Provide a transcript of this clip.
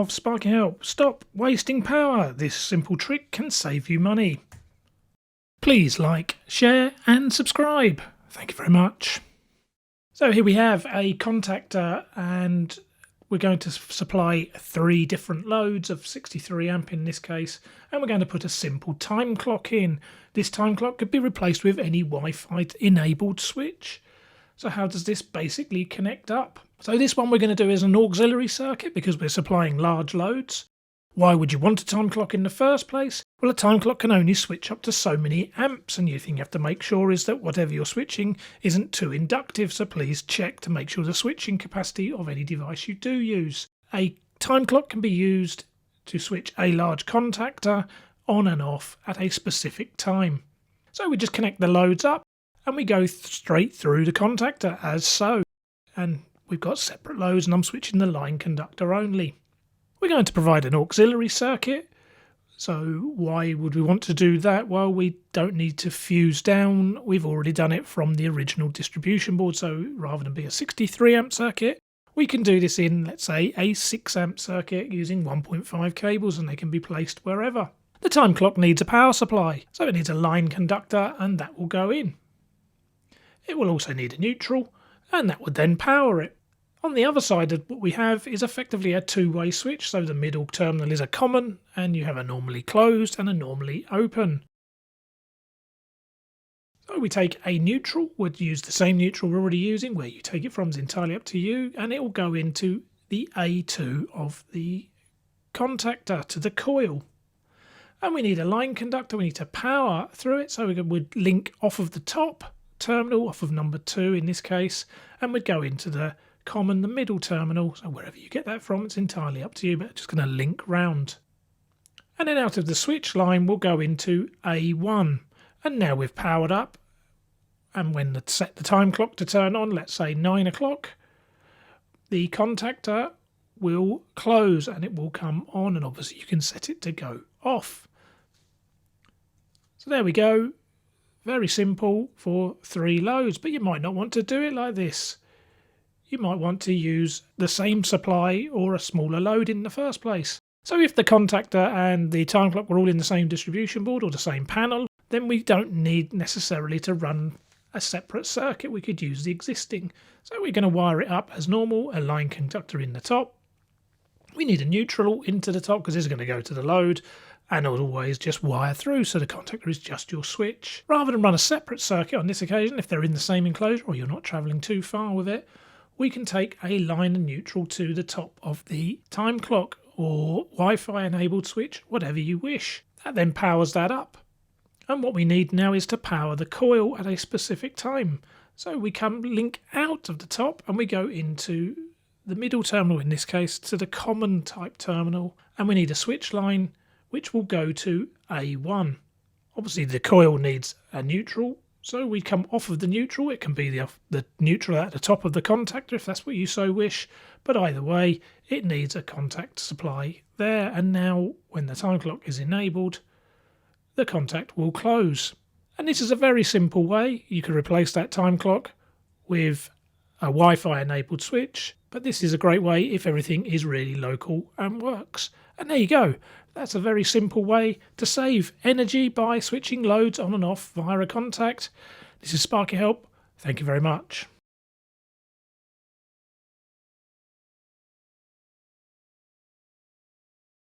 Of Sparky Help, stop wasting power. This simple trick can save you money. Please like, share and subscribe. Thank you very much. So here we have a contactor, and we're going to supply 3 different loads of 63 amp in this case, and we're going to put a simple time clock in. This time clock could be replaced with any Wi-Fi enabled switch. So how does this basically connect up? So this one we're going to do is an auxiliary circuit because we're supplying large loads. Why would you want a time clock in the first place? Well, a time clock can only switch up to so many amps, and the thing you have to make sure is that whatever you're switching isn't too inductive, so please check to make sure the switching capacity of any device you do use. A time clock can be used to switch a large contactor on and off at a specific time. So we just connect the loads up and we go straight through the contactor as so. And we've got separate loads and I'm switching the line conductor only. We're going to provide an auxiliary circuit. So why would we want to do that? Well, we don't need to fuse down. We've already done it from the original distribution board. So rather than be a 63 amp circuit, we can do this in, let's say, a 6 amp circuit using 1.5 cables, and they can be placed wherever. The time clock needs a power supply, so it needs a line conductor and that will go in. It will also need a neutral and that would then power it. On the other side of what we have is effectively a two-way switch, so the middle terminal is a common and you have a normally closed and a normally open. So we take a neutral, we'd use the same neutral we're already using, where you take it from is entirely up to you, and it will go into the A2 of the contactor to the coil. And we need a line conductor, we need to power through it, so we would link off of the top terminal, off of number 2 in this case, and we'd go into the common, the middle terminal. So wherever you get that from, it's entirely up to you, but I'm just going to link round. And then out of the switch line, we'll go into A1. And now we've powered up, and when set the time clock to turn on, let's say 9 o'clock, the contactor will close and it will come on, and obviously you can set it to go off. So there we go. Very simple for 3 loads, but you might not want to do it like this. You might want to use the same supply or a smaller load in the first place. So if the contactor and the time clock were all in the same distribution board or the same panel, then we don't need necessarily to run a separate circuit. We could use the existing. So we're going to wire it up as normal, a line conductor in the top. We need a neutral into the top because this is going to go to the load, and as always just wire through so the contactor is just your switch. Rather than run a separate circuit on this occasion, if they're in the same enclosure or you're not travelling too far with it, we can take a line and neutral to the top of the time clock or Wi-Fi enabled switch, whatever you wish. That then powers that up. And what we need now is to power the coil at a specific time. So we come link out of the top and we go into the middle terminal, in this case to the common type terminal, and we need a switch line which will go to A1. Obviously the coil needs a neutral, so we come off of the neutral. It can be the neutral at the top of the contactor if that's what you so wish, but either way it needs a contact supply there, and now when the time clock is enabled, the contact will close. And this is a very simple way. You could replace that time clock with a Wi-Fi enabled switch, but this is a great way if everything is really local and works. And there you go. That's a very simple way to save energy by switching loads on and off via a contact. This is Sparky Help. Thank you very much.